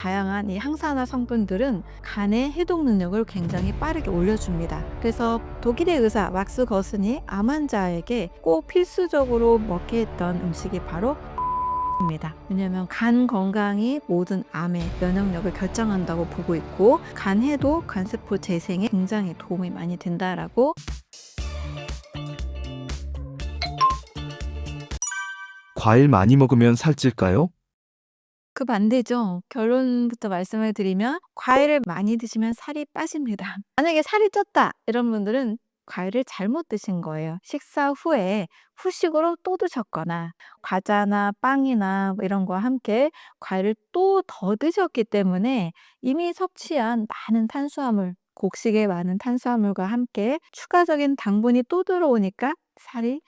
다양한 이 항산화 성분들은 간의 해독 능력을 굉장히 빠르게 올려줍니다. 그래서 독일의 의사 막스 거슨이 암 환자에게 꼭 필수적으로 먹게 했던 음식이 바로 입니다. 왜냐하면 간 건강이 모든 암의 면역력을 결정한다고 보고 있고, 간 해독, 간세포 재생에 굉장히 도움이 많이 된다라고. 과일 많이 먹으면 살찔까요? 그 반대죠. 결론부터 말씀을 드리면 과일을 많이 드시면 살이 빠집니다. 만약에 살이 쪘다 이런 분들은 과일을 잘못 드신 거예요. 식사 후에 후식으로 또 드셨거나 과자나 빵이나 뭐 이런 거와 함께 과일을 또 더 드셨기 때문에 이미 섭취한 많은 탄수화물, 곡식의 많은 탄수화물과 함께 추가적인 당분이 또 들어오니까 살이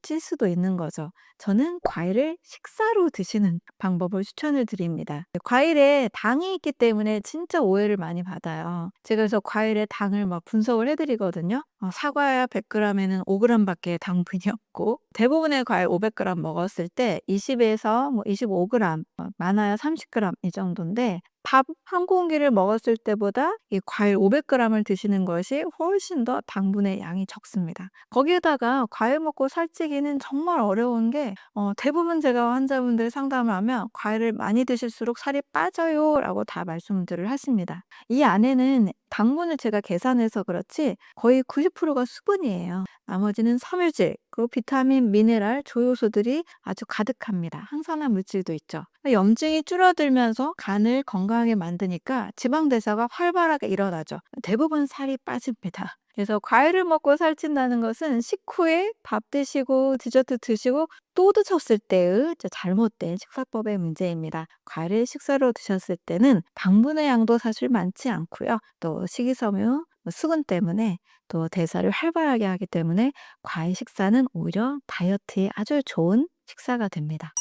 찔 수도 있는 거죠. 저는 과일을 식사로 드시는 방법을 추천을 드립니다. 과일에 당이 있기 때문에 진짜 오해를 많이 받아요. 제가 그래서 과일의 당을 막 분석을 해 드리거든요. 사과 100g 에는 5g 밖에 당분이 없고, 대부분의 과일 500g 먹었을 때 20에서 25g, 많아야 30g 이 정도인데, 밥 한 공기를 먹었을 때보다 이 과일 500g을 드시는 것이 훨씬 더 당분의 양이 적습니다. 거기에다가 과일 먹고 살찌기는 정말 어려운 게, 대부분 제가 환자분들 상담을 하면 "과일을 많이 드실수록 살이 빠져요."라고 다 말씀들을 하십니다. 이 안에는 당분을 제가 계산해서 그렇지 거의 90%가 수분이에요. 나머지는 섬유질, 그리고 비타민, 미네랄, 조효소들이 아주 가득합니다. 항산화 물질도 있죠. 염증이 줄어들면서 간을 건강하게 만드니까 지방 대사가 활발하게 일어나죠. 대부분 살이 빠집니다. 그래서 과일을 먹고 살찐다는 것은 식후에 밥 드시고 디저트 드시고 또 드셨을 때의 잘못된 식사법의 문제입니다. 과일을 식사로 드셨을 때는 당분의 양도 사실 많지 않고요. 또 식이섬유, 수분 때문에 또 대사를 활발하게 하기 때문에 과일 식사는 오히려 다이어트에 아주 좋은 식사가 됩니다.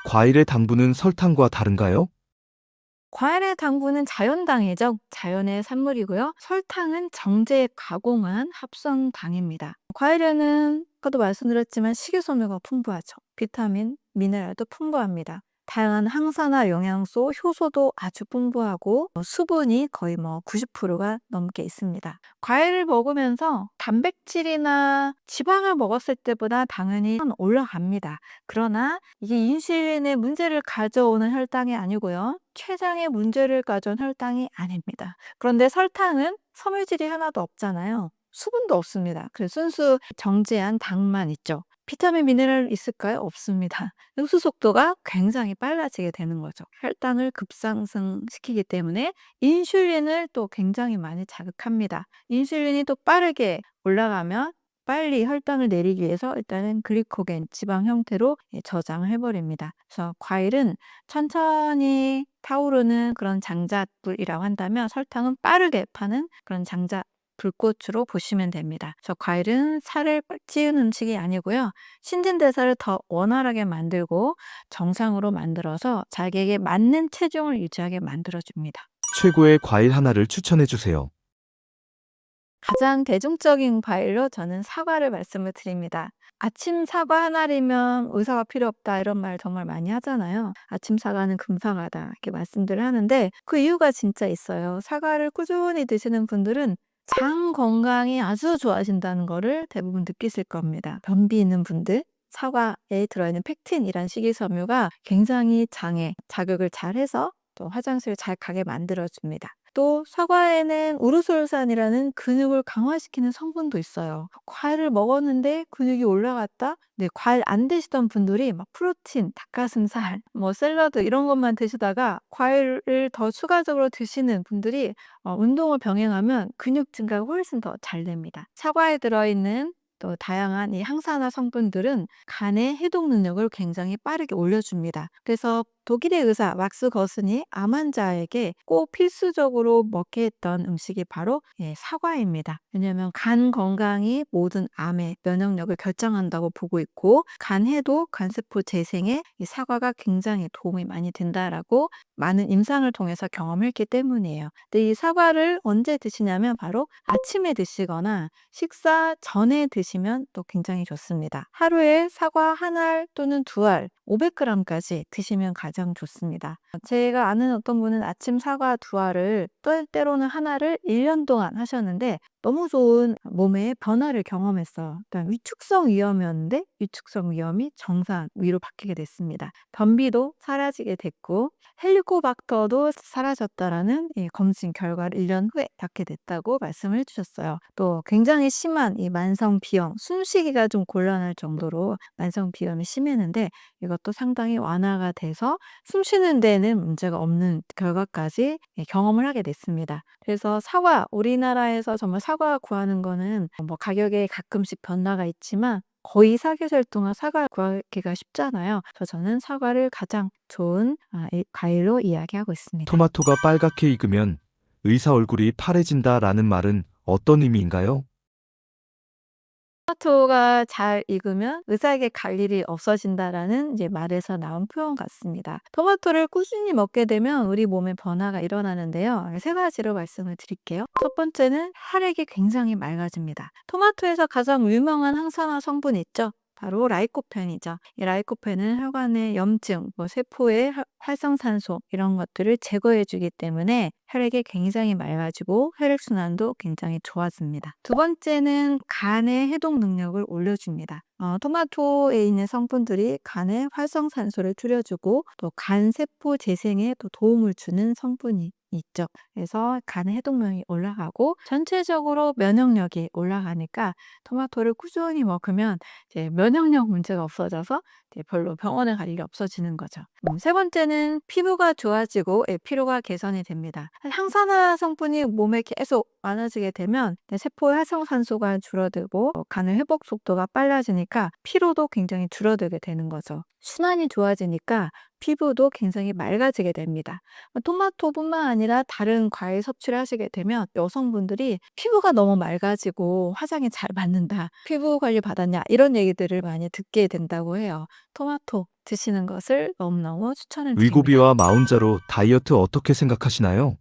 과일의 당분은 설탕과 다른가요? 과일의 당분은 자연당이죠. 자연의 산물이고요. 설탕은 정제 가공한 합성당입니다. 과일에는 아까도 말씀드렸지만 식이섬유가 풍부하죠. 비타민, 미네랄도 풍부합니다. 다양한 항산화 영양소, 효소도 아주 풍부하고 수분이 거의 90%가 넘게 있습니다. 과일을 먹으면서 단백질이나 지방을 먹었을 때보다 당연히 올라갑니다. 그러나 이게 인슐린의 문제를 가져오는 혈당이 아니고요. 췌장에 문제를 가져온 혈당이 아닙니다. 그런데 설탕은 섬유질이 하나도 없잖아요. 수분도 없습니다. 그래서 순수 정제한 당만 있죠. 비타민, 미네랄 있을까요? 없습니다. 흡수 속도가 굉장히 빨라지게 되는 거죠. 혈당을 급상승시키기 때문에 인슐린을 또 굉장히 많이 자극합니다. 인슐린이 또 빠르게 올라가면 빨리 혈당을 내리기 위해서 일단은 글리코겐, 지방 형태로 저장을 해버립니다. 그래서 과일은 천천히 타오르는 그런 장작불이라고 한다면, 설탕은 빠르게 파는 그런 불꽃으로 보시면 됩니다. 그래서 과일은 살을 찌운 음식이 아니고요. 신진대사를 더 원활하게 만들고 정상으로 만들어서 자기에게 맞는 체중을 유지하게 만들어줍니다. 최고의 과일 하나를 추천해 주세요. 가장 대중적인 과일로 저는 사과를 말씀을 드립니다. 아침 사과 하나리면 의사가 필요 없다 이런 말 정말 많이 하잖아요. 아침 사과는 금사과다 이렇게 말씀들을 하는데 그 이유가 진짜 있어요. 사과를 꾸준히 드시는 분들은 장 건강이 아주 좋아진다는 거를 대부분 느끼실 겁니다. 변비 있는 분들, 사과에 들어있는 펙틴이란 식이섬유가 굉장히 장에 자극을 잘 해서 또 화장실을 잘 가게 만들어줍니다. 또 사과에는 우르솔산이라는 근육을 강화시키는 성분도 있어요. 과일을 먹었는데 근육이 올라갔다? 네, 과일 안 드시던 분들이 막 프로틴, 닭가슴살, 샐러드 이런 것만 드시다가 과일을 더 추가적으로 드시는 분들이 운동을 병행하면 근육 증가가 훨씬 더 잘 됩니다. 사과에 들어있는 또 다양한 이 항산화 성분들은 간의 해독 능력을 굉장히 빠르게 올려줍니다. 그래서 독일의 의사 막스 거슨이 암 환자에게 꼭 필수적으로 먹게 했던 음식이 바로 사과입니다. 왜냐하면 간 건강이 모든 암의 면역력을 결정한다고 보고 있고, 간 해독, 간세포 재생에 이 사과가 굉장히 도움이 많이 된다라고 많은 임상을 통해서 경험했기 때문이에요. 근데 이 사과를 언제 드시냐면 바로 아침에 드시거나 식사 전에 드시면 또 굉장히 좋습니다. 하루에 사과 한 알 또는 두 알, 500g까지 드시면 가장 가장 좋습니다. 제가 아는 어떤 분은 아침 사과 2알을 때로는 하나를 1년 동안 하셨는데 너무 좋은 몸의 변화를 경험했어요. 일단 위축성 위염이었는데 위축성 위염이 정상 위로 바뀌게 됐습니다. 변비도 사라지게 됐고 헬리코박터도 사라졌다라는 이 검진 결과를 1년 후에 받게 됐다고 말씀을 해주셨어요. 또 굉장히 심한 이 만성 비염, 숨쉬기가 좀 곤란할 정도로 만성 비염이 심했는데 이것도 상당히 완화가 돼서 숨 쉬는 데는 문제가 없는 결과까지 경험을 하게 됐습니다. 그래서 사과, 우리나라에서 정말 사과 구하는 거는 뭐 가격에 가끔씩 변화가 있지만 거의 사계절 동안 사과를 구하기가 쉽잖아요. 그래서 저는 사과를 가장 좋은 과일로 이야기하고 있습니다. 토마토가 빨갛게 익으면 의사 얼굴이 파래진다라는 말은 어떤 의미인가요? 토마토가 잘 익으면 의사에게 갈 일이 없어진다라는 이제 말에서 나온 표현 같습니다. 토마토를 꾸준히 먹게 되면 우리 몸에 변화가 일어나는데요. 3가지로 말씀을 드릴게요. 첫 번째는 혈액이 굉장히 맑아집니다. 토마토에서 가장 유명한 항산화 성분이 있죠. 바로 라이코펜이죠. 이 라이코펜은 혈관의 염증, 세포의 활성산소 이런 것들을 제거해 주기 때문에 혈액이 굉장히 맑아지고 혈액순환도 굉장히 좋아집니다. 두 번째는 간의 해독 능력을 올려줍니다. 토마토에 있는 성분들이 간의 활성산소를 줄여주고 또 간세포 재생에 또 도움을 주는 성분이 있죠. 그래서 간의 해독력이 올라가고 전체적으로 면역력이 올라가니까 토마토를 꾸준히 먹으면 이제 면역력 문제가 없어져서 이제 별로 병원에 갈 일이 없어지는 거죠. 세 번째는 피부가 좋아지고 피로가 개선이 됩니다. 항산화 성분이 몸에 계속 많아지게 되면 세포의 활성산소가 줄어들고 간의 회복 속도가 빨라지니까 피로도 굉장히 줄어들게 되는 거죠. 순환이 좋아지니까 피부도 굉장히 맑아지게 됩니다. 토마토뿐만 아니라 다른 과일 섭취를 하시게 되면 여성분들이 피부가 너무 맑아지고 화장이 잘 받는다, 피부 관리 받았냐 이런 얘기들을 많이 듣게 된다고 해요. 토마토 드시는 것을 너무너무 추천을 드립니다. 위고비와 마운자로 다이어트 어떻게 생각하시나요?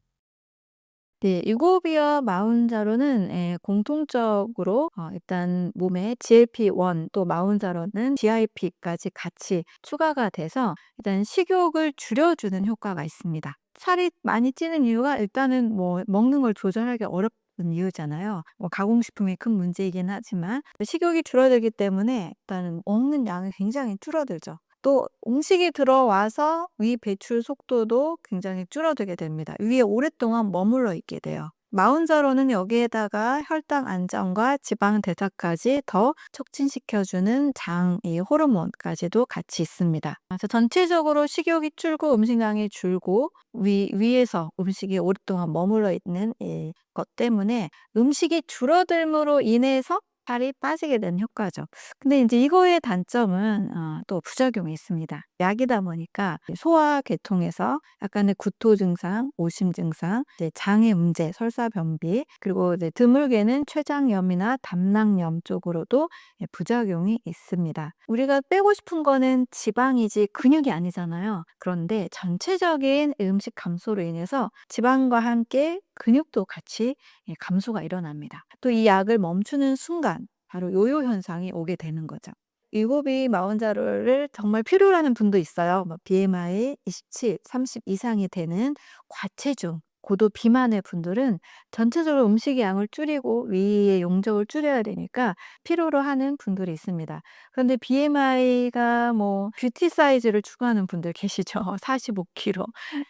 네. 유고비와 마운자로는 공통적으로 일단 몸에 GLP-1 또 마운자로는 GIP까지 같이 추가가 돼서 일단 식욕을 줄여주는 효과가 있습니다. 살이 많이 찌는 이유가 일단은 먹는 걸 조절하기 어렵은 이유잖아요. 가공식품이 큰 문제이긴 하지만 식욕이 줄어들기 때문에 일단은 먹는 양이 굉장히 줄어들죠. 또 음식이 들어와서 위 배출 속도도 굉장히 줄어들게 됩니다. 위에 오랫동안 머물러 있게 돼요. 마운자로는 여기에다가 혈당 안정과 지방 대사까지 더 촉진시켜주는 장의 호르몬까지도 같이 있습니다. 그래서 전체적으로 식욕이 줄고 음식량이 줄고 위에서 음식이 오랫동안 머물러 있는 것 때문에 음식이 줄어들므로 인해서 살이 빠지게 되는 효과죠. 근데 이제 이거의 단점은 또 부작용이 있습니다. 약이다 보니까 소화계통에서 약간의 구토 증상, 오심 증상, 이제 장의 문제, 설사, 변비, 그리고 이제 드물게는 췌장염이나 담낭염 쪽으로도 부작용이 있습니다. 우리가 빼고 싶은 거는 지방이지 근육이 아니잖아요. 그런데 전체적인 음식 감소로 인해서 지방과 함께 근육도 같이 감소가 일어납니다. 또 이 약을 멈추는 순간 바로 요요 현상이 오게 되는 거죠. 위고비 마운자로를 정말 필요로 하는 분도 있어요. BMI 27, 30 이상이 되는 과체중, 고도 비만의 분들은 전체적으로 음식의 양을 줄이고 위의 용적을 줄여야 되니까 필요로 하는 분들이 있습니다. 그런데 BMI가 뷰티 사이즈를 추구하는 분들 계시죠. 45kg,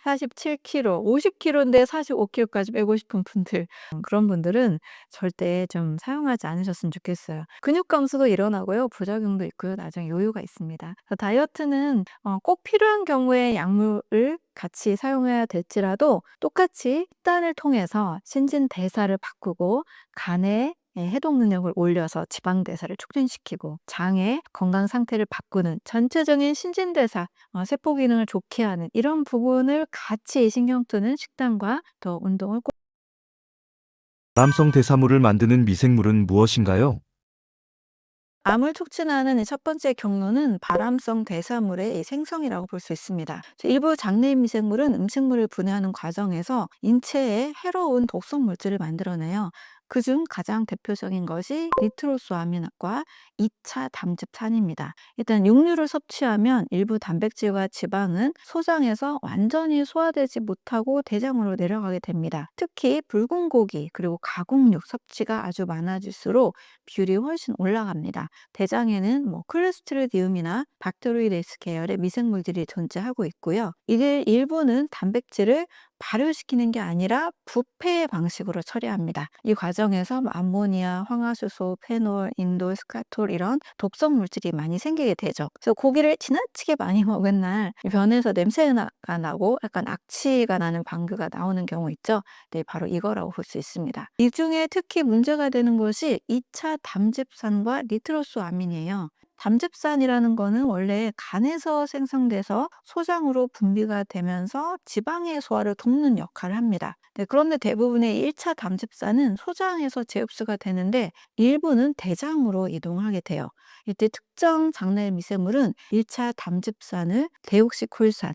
47kg, 50kg인데 45kg까지 빼고 싶은 분들. 그런 분들은 절대 좀 사용하지 않으셨으면 좋겠어요. 근육 감소도 일어나고요. 부작용도 있고요. 나중에 요요가 있습니다. 다이어트는 꼭 필요한 경우에 약물을 같이 사용해야 될지라도 똑같이 식단을 통해서 신진대사를 바꾸고 간의 해독 능력을 올려서 지방 대사를 촉진시키고 장의 건강 상태를 바꾸는 전체적인 신진대사, 세포 기능을 좋게 하는 이런 부분을 같이 신경 쓰는 식단과 또 운동을 꼭 발암성 대사물을 만드는 미생물은 무엇인가요? 암을 촉진하는 첫 번째 경로는 발암성 대사물의 생성이라고 볼 수 있습니다. 일부 장내 미생물은 음식물을 분해하는 과정에서 인체에 해로운 독성 물질을 만들어내요. 그중 가장 대표적인 것이 니트로소아민과 2차 담즙산입니다. 일단 육류를 섭취하면 일부 단백질과 지방은 소장에서 완전히 소화되지 못하고 대장으로 내려가게 됩니다. 특히 붉은 고기 그리고 가공육 섭취가 아주 많아질수록 비율이 훨씬 올라갑니다. 대장에는 콜레스테리디움이나 박테로이데스 계열의 미생물들이 존재하고 있고요. 이들 일부는 단백질을 발효시키는 게 아니라 부패 방식으로 처리합니다. 이 과정에서 암모니아, 황화수소, 페놀, 인돌, 스카톨 이런 독성 물질이 많이 생기게 되죠. 그래서 고기를 지나치게 많이 먹은 날 변에서 냄새가 나고 약간 악취가 나는 방귀가 나오는 경우 있죠. 네, 바로 이거라고 볼 수 있습니다. 이 중에 특히 문제가 되는 것이 2차 담즙산과 니트로소아민이에요. 담즙산이라는 거는 원래 간에서 생성돼서 소장으로 분비가 되면서 지방의 소화를 돕는 역할을 합니다. 네, 그런데 대부분의 1차 담즙산은 소장에서 재흡수가 되는데 일부는 대장으로 이동하게 돼요. 이때 특정 장내 미생물은 1차 담즙산을 데옥시콜산,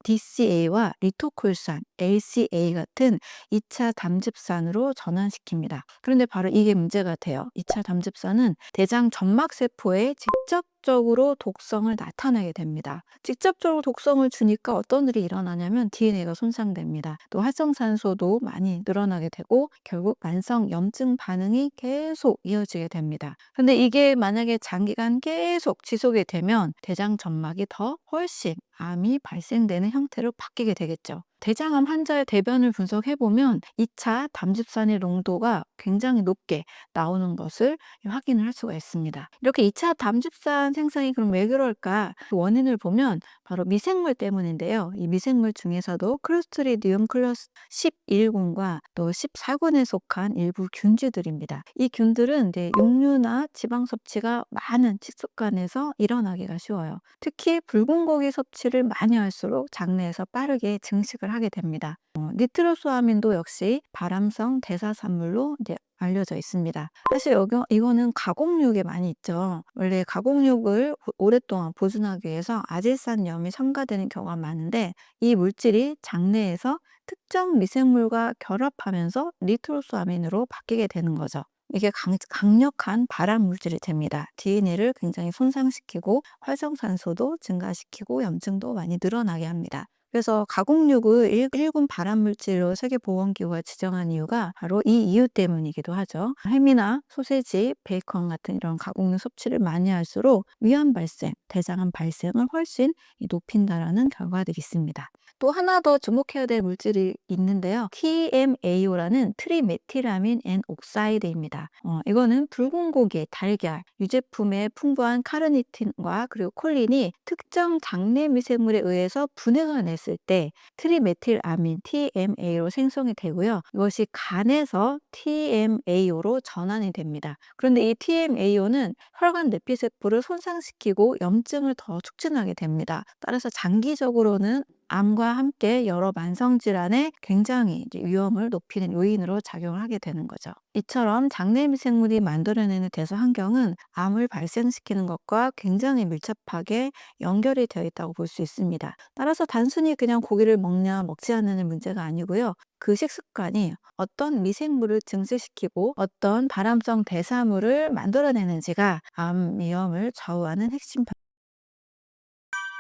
DCA와 리토콜산, LCA 같은 2차 담즙산으로 전환시킵니다. 그런데 바로 이게 문제가 돼요. 2차 담즙산은 대장 점막세포에 직접적으로 독성을 나타내게 됩니다. 직접적으로 독성을 주니까 어떤 일이 일어나냐면 DNA가 손상됩니다. 또 활성산소도 많이 늘어나게 되고 결국 만성 염증 반응이 계속 이어지게 됩니다. 근데 이게 만약에 장기간 계속 지속이 되면 대장 점막이 더 훨씬 암이 발생되는 형태로 바뀌게 되겠죠. 대장암 환자의 대변을 분석해보면 2차 담즙산의 농도가 굉장히 높게 나오는 것을 확인을 할 수가 있습니다. 이렇게 2차 담즙산 생성이 그럼 왜 그럴까? 그 원인을 보면 바로 미생물 때문인데요. 이 미생물 중에서도 클로스트리디움 클러스 11군과 또 14군에 속한 일부 균주들입니다. 이 균들은 육류나 지방 섭취가 많은 식습관에서 일어나기가 쉬워요. 특히 붉은 고기 섭취를 많이 할수록 장내에서 빠르게 증식을 하게 됩니다. 니트로소아민도 역시 발암성 대사산물로 알려져 있습니다. 사실 이거는 가공육에 많이 있죠. 원래 가공육을 오랫동안 보존하기 위해서 아질산염이 첨가되는 경우가 많은데 이 물질이 장내에서 특정 미생물과 결합하면서 니트로소아민으로 바뀌게 되는 거죠. 이게 강력한 발암 물질이 됩니다. DNA를 굉장히 손상시키고 활성산소도 증가시키고 염증도 많이 늘어나게 합니다. 그래서 가공육을 1군 발암물질로 세계보건기구가 지정한 이유가 바로 이 이유 때문이기도 하죠. 햄이나 소세지, 베이컨 같은 이런 가공육 섭취를 많이 할수록 위암 발생, 대장암 발생을 훨씬 높인다라는 결과들이 있습니다. 또 하나 더 주목해야 될 물질이 있는데요. TMAO라는 트리메틸아민 앤 옥사이드입니다. 이거는 붉은 고기, 달걀, 유제품에 풍부한 카르니틴과 그리고 콜린이 특정 장내 미생물에 의해서 분해가 냈을 때 트리메틸아민 TMA로 생성이 되고요. 이것이 간에서 TMAO로 전환이 됩니다. 그런데 이 TMAO는 혈관 내피세포를 손상시키고 염증을 더 촉진하게 됩니다. 따라서 장기적으로는 암과 함께 여러 만성질환에 굉장히 위험을 높이는 요인으로 작용을 하게 되는 거죠. 이처럼 장내 미생물이 만들어내는 대사 환경은 암을 발생시키는 것과 굉장히 밀접하게 연결이 되어 있다고 볼 수 있습니다. 따라서 단순히 그냥 고기를 먹냐 먹지 않는 문제가 아니고요. 그 식습관이 어떤 미생물을 증식시키고 어떤 발암성 대사물을 만들어내는지가 암 위험을 좌우하는 핵심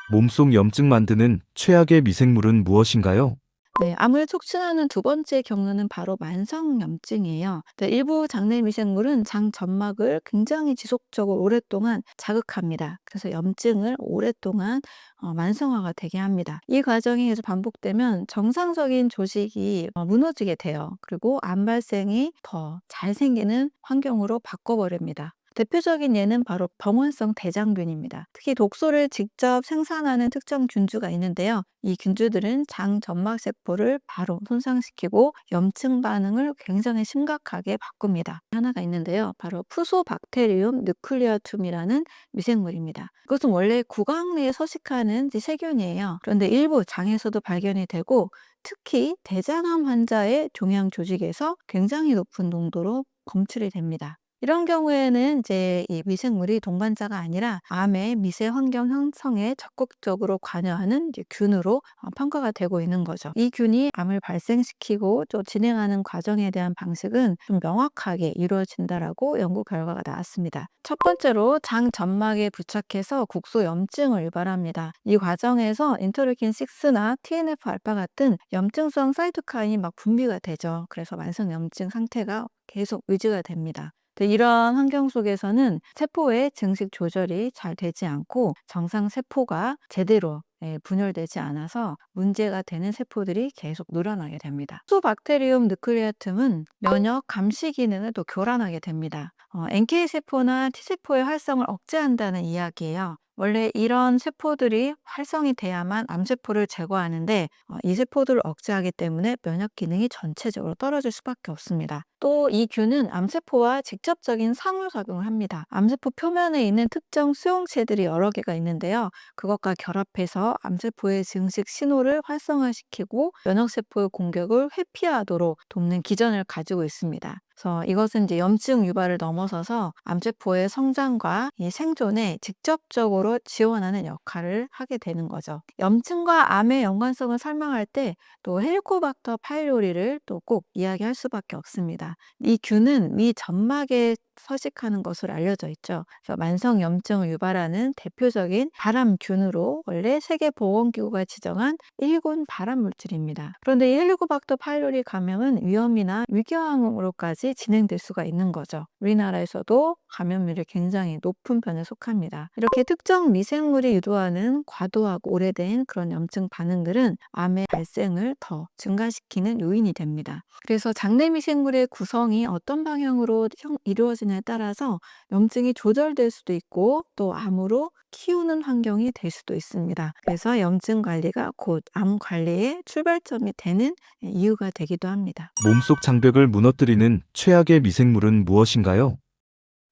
몸속 염증 만드는 최악의 미생물은 무엇인가요? 네, 암을 촉진하는 두 번째 경로는 바로 만성염증이에요. 일부 장내 미생물은 장 점막을 굉장히 지속적으로 오랫동안 자극합니다. 그래서 염증을 오랫동안 만성화가 되게 합니다. 이 과정이 계속 반복되면 정상적인 조직이 무너지게 돼요. 그리고 암 발생이 더 잘 생기는 환경으로 바꿔버립니다. 대표적인 예는 바로 병원성 대장균입니다. 특히 독소를 직접 생산하는 특정 균주가 있는데요. 이 균주들은 장 점막 세포를 바로 손상시키고 염증 반응을 굉장히 심각하게 바꿉니다. 하나가 있는데요. 바로 푸소박테리움 누클리아툼이라는 미생물입니다. 이것은 원래 구강 내에 서식하는 세균이에요. 그런데 일부 장에서도 발견이 되고 특히 대장암 환자의 종양 조직에서 굉장히 높은 농도로 검출이 됩니다. 이런 경우에는 이제 이 미생물이 동반자가 아니라 암의 미세 환경 형성에 적극적으로 관여하는 이제 균으로 평가가 되고 있는 거죠. 이 균이 암을 발생시키고 또 진행하는 과정에 대한 방식은 좀 명확하게 이루어진다라고 연구 결과가 나왔습니다. 첫 번째로 장 점막에 부착해서 국소 염증을 유발합니다. 이 과정에서 인터루킨 6나 TNF 알파 같은 염증성 사이토카인이 막 분비가 되죠. 그래서 만성 염증 상태가 계속 유지가 됩니다. 이런 환경 속에서는 세포의 증식 조절이 잘 되지 않고 정상 세포가 제대로 분열되지 않아서 문제가 되는 세포들이 계속 늘어나게 됩니다. 수박테리움 누클레아툼은 면역 감시 기능을 또 교란하게 됩니다. NK 세포나 T 세포의 활성을 억제한다는 이야기예요. 원래 이런 세포들이 활성이 돼야만 암세포를 제거하는데 이 세포들을 억제하기 때문에 면역 기능이 전체적으로 떨어질 수밖에 없습니다. 또 이 균은 암세포와 직접적인 상호작용을 합니다. 암세포 표면에 있는 특정 수용체들이 여러 개가 있는데요. 그것과 결합해서 암세포의 증식 신호를 활성화시키고 면역세포의 공격을 회피하도록 돕는 기전을 가지고 있습니다. 그래서 이것은 이제 염증 유발을 넘어서서 암세포의 성장과 이 생존에 직접적으로 지원하는 역할을 하게 되는 거죠. 염증과 암의 연관성을 설명할 때 또 헬리코박터 파일로리를 또 꼭 이야기할 수밖에 없습니다. 이 균은 위 점막에 서식하는 것으로 알려져 있죠. 그래서 만성 염증을 유발하는 대표적인 발암균으로 원래 세계보건기구가 지정한 1군 발암 물질입니다. 그런데 이 헬리코박터 파일로리 감염은 위험이나 위궤양으로까지 진행될 수가 있는 거죠. 우리나라에서도 감염률이 굉장히 높은 편에 속합니다. 이렇게 특정 미생물이 유도하는 과도하고 오래된 그런 염증 반응들은 암의 발생을 더 증가시키는 요인이 됩니다. 그래서 장내 미생물의 구성이 어떤 방향으로 이루어지냐에 따라서 염증이 조절될 수도 있고 또 암으로 키우는 환경이 될 수도 있습니다. 그래서 염증 관리가 곧 암 관리의 출발점이 되는 이유가 되기도 합니다. 몸속 장벽을 무너뜨리는 최악의 미생물은 무엇인가요?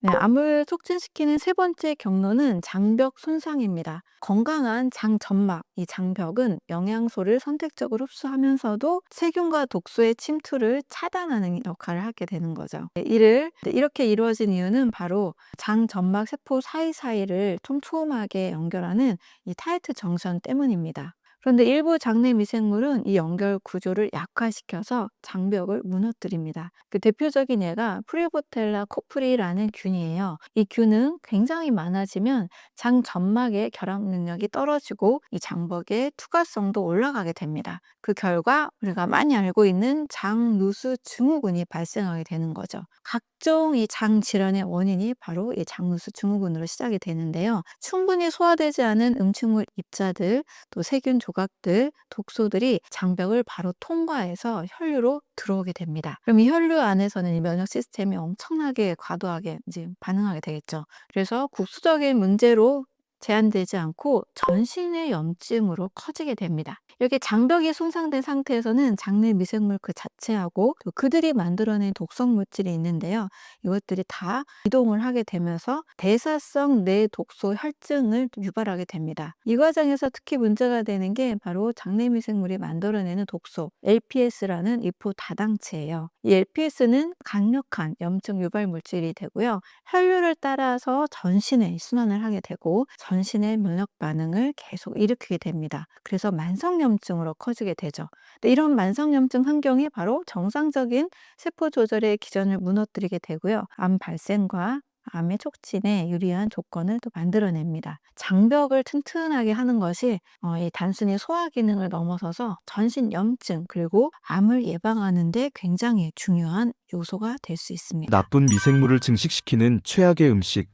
네, 암을 촉진시키는 세 번째 경로는 장벽 손상입니다. 건강한 장 점막, 이 장벽은 영양소를 선택적으로 흡수하면서도 세균과 독소의 침투를 차단하는 역할을 하게 되는 거죠. 이를 이렇게 이루어진 이유는 바로 장 점막 세포 사이사이를 촘촘하게 연결하는 이 타이트 정션 때문입니다. 그런데 일부 장내 미생물은 이 연결 구조를 약화시켜서 장벽을 무너뜨립니다. 그 대표적인 예가 프리보텔라 코프리라는 균이에요. 이 균은 굉장히 많아지면 장 점막의 결합 능력이 떨어지고 이 장벽의 투과성도 올라가게 됩니다. 그 결과 우리가 많이 알고 있는 장누수 증후군이 발생하게 되는 거죠. 각종 이 장 질환의 원인이 바로 이 장누수 증후군으로 시작이 되는데요. 충분히 소화되지 않은 음식물 입자들, 또 세균 조각들, 독소들이 장벽을 바로 통과해서 혈류로 들어오게 됩니다. 그럼 이 혈류 안에서는 이 면역 시스템이 엄청나게 과도하게 이제 반응하게 되겠죠. 그래서 국수적인 문제로 제한되지 않고 전신의 염증으로 커지게 됩니다. 이렇게 장벽이 손상된 상태에서는 장내 미생물 그 자체하고 또 그들이 만들어낸 독성 물질이 있는데요. 이것들이 다 이동을 하게 되면서 대사성 뇌독소 혈증을 유발하게 됩니다. 이 과정에서 특히 문제가 되는 게 바로 장내 미생물이 만들어내는 독소 LPS라는 이포 다당체예요. 이 LPS는 강력한 염증 유발 물질이 되고요. 혈류를 따라서 전신에 순환을 하게 되고 전신의 면역 반응을 계속 일으키게 됩니다. 그래서 만성염증으로 커지게 되죠. 근데 이런 만성염증 환경이 바로 정상적인 세포 조절의 기전을 무너뜨리게 되고요. 암 발생과 암의 촉진에 유리한 조건을 또 만들어냅니다. 장벽을 튼튼하게 하는 것이 이 단순히 소화 기능을 넘어서서 전신 염증 그리고 암을 예방하는 데 굉장히 중요한 요소가 될 수 있습니다. 나쁜 미생물을 증식시키는 최악의 음식,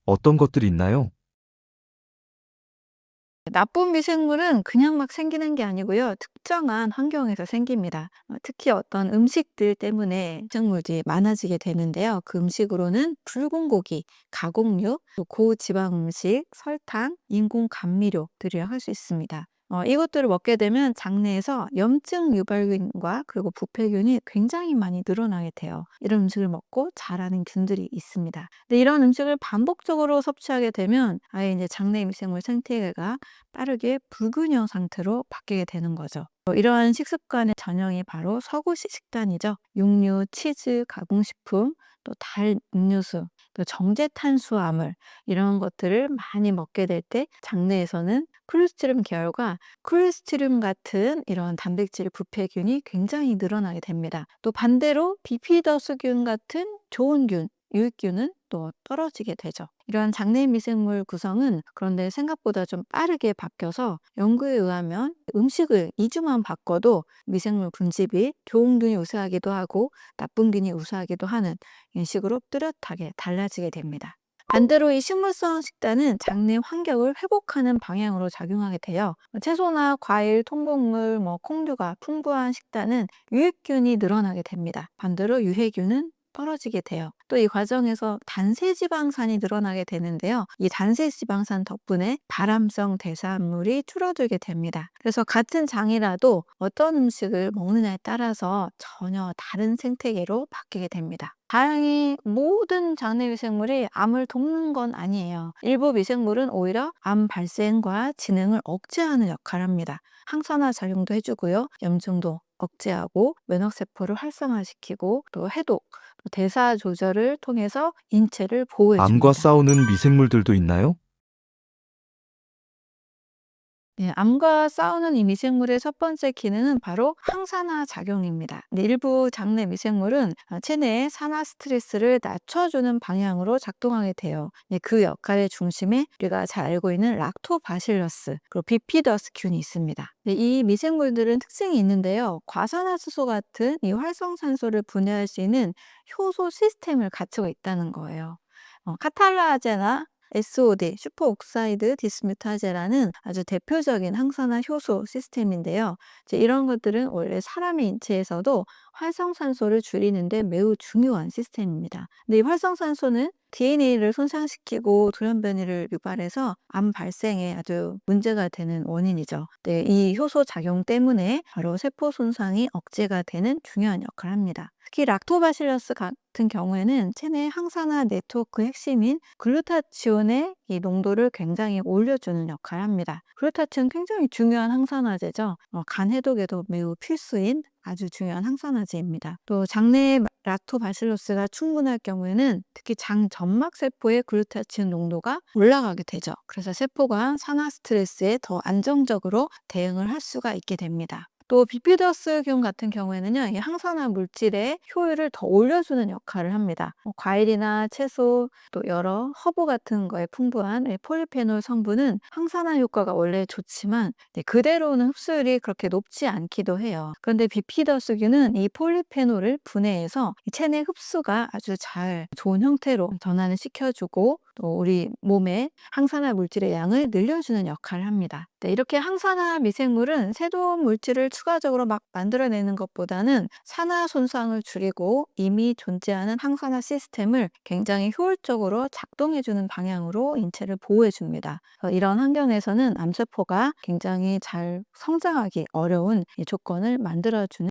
어떤 것들이 있나요? 나쁜 미생물은 그냥 막 생기는 게 아니고요. 특정한 환경에서 생깁니다. 특히 어떤 음식들 때문에 미생물이 많아지게 되는데요. 그 음식으로는 붉은 고기, 가공육, 또 고지방 음식, 설탕, 인공 감미료들이라 할 수 있습니다. 이것들을 먹게 되면 장내에서 염증 유발균과 그리고 부패균이 굉장히 많이 늘어나게 돼요. 이런 음식을 먹고 자라는 균들이 있습니다. 근데 이런 음식을 반복적으로 섭취하게 되면 아예 이제 장내 미생물 생태계가 빠르게 불균형 상태로 바뀌게 되는 거죠. 이러한 식습관의 전형이 바로 서구식 식단이죠. 육류, 치즈, 가공식품, 또 달 음료수, 또 정제 탄수화물 이런 것들을 많이 먹게 될 때 장내에서는 콜레스테롤 계열과 콜레스테륨 같은 이런 단백질 부패균이 굉장히 늘어나게 됩니다. 또 반대로 비피더스균 같은 좋은 균, 유익균은 또 떨어지게 되죠. 이러한 장내 미생물 구성은 그런데 생각보다 좀 빠르게 바뀌어서 연구에 의하면 음식을 2주만 바꿔도 미생물 분집이 좋은 균이 우세하기도 하고 나쁜 균이 우세하기도 하는 이런 식으로 뚜렷하게 달라지게 됩니다. 반대로 이 식물성 식단은 장내 환경을 회복하는 방향으로 작용하게 돼요. 채소나 과일, 통곡물, 콩류가 풍부한 식단은 유익균이 늘어나게 됩니다. 반대로 유해균은 떨어지게 돼요. 또 이 과정에서 단세지방산이 늘어나게 되는데요. 이 단세지방산 덕분에 발암성 대사물이 줄어들게 됩니다. 그래서 같은 장이라도 어떤 음식을 먹느냐에 따라서 전혀 다른 생태계로 바뀌게 됩니다. 다행히 모든 장내 미생물이 암을 돕는 건 아니에요. 일부 미생물은 오히려 암 발생과 진행을 억제하는 역할을 합니다. 항산화 작용도 해주고요. 염증도 억제하고 면역세포를 활성화시키고 또 해독, 또 대사 조절을 통해서 인체를 보호해 암과 줍니다. 싸우는 미생물들도 있나요? 네, 암과 싸우는 이 미생물의 첫 번째 기능은 바로 항산화 작용입니다. 근데 일부 장내 미생물은 체내의 산화 스트레스를 낮춰주는 방향으로 작동하게 돼요. 네, 그 역할의 중심에 우리가 잘 알고 있는 락토바실러스 그리고 비피더스균이 있습니다. 네, 이 미생물들은 특징이 있는데요. 과산화수소 같은 이 활성산소를 분해할 수 있는 효소 시스템을 갖추고 있다는 거예요. 카탈라제나 SOD, 슈퍼옥사이드 디스뮤타제라는 아주 대표적인 항산화 효소 시스템인데요. 이제 이런 것들은 원래 사람의 인체에서도 활성산소를 줄이는데 매우 중요한 시스템입니다. 근데 이 활성산소는 DNA를 손상시키고 돌연변이를 유발해서 암 발생에 아주 문제가 되는 원인이죠. 네, 이 효소 작용 때문에 바로 세포 손상이 억제가 되는 중요한 역할을 합니다. 특히 락토바실러스 같은 경우에는 체내 항산화 네트워크 핵심인 글루타치온의 이 농도를 굉장히 올려주는 역할을 합니다. 글루타치온 굉장히 중요한 항산화제죠. 간 해독에도 매우 필수인 아주 중요한 항산화제입니다. 또 장내에 락토바실러스가 충분할 경우에는 특히 장 점막 세포의 글루타치온 농도가 올라가게 되죠. 그래서 세포가 산화 스트레스에 더 안정적으로 대응을 할 수가 있게 됩니다. 또 비피더스균 같은 경우에는요, 이 항산화 물질의 효율을 더 올려주는 역할을 합니다. 과일이나 채소, 또 여러 허브 같은 거에 풍부한 폴리페놀 성분은 항산화 효과가 원래 좋지만 그대로는 흡수율이 그렇게 높지 않기도 해요. 그런데 비피더스균은 이 폴리페놀을 분해해서 이 체내 흡수가 아주 잘 좋은 형태로 전환을 시켜주고 또 우리 몸에 항산화 물질의 양을 늘려주는 역할을 합니다. 네, 이렇게 항산화 미생물은 새로운 물질을 추가적으로 막 만들어내는 것보다는 산화 손상을 줄이고 이미 존재하는 항산화 시스템을 굉장히 효율적으로 작동해주는 방향으로 인체를 보호해줍니다. 이런 환경에서는 암세포가 굉장히 잘 성장하기 어려운 이 조건을 만들어주는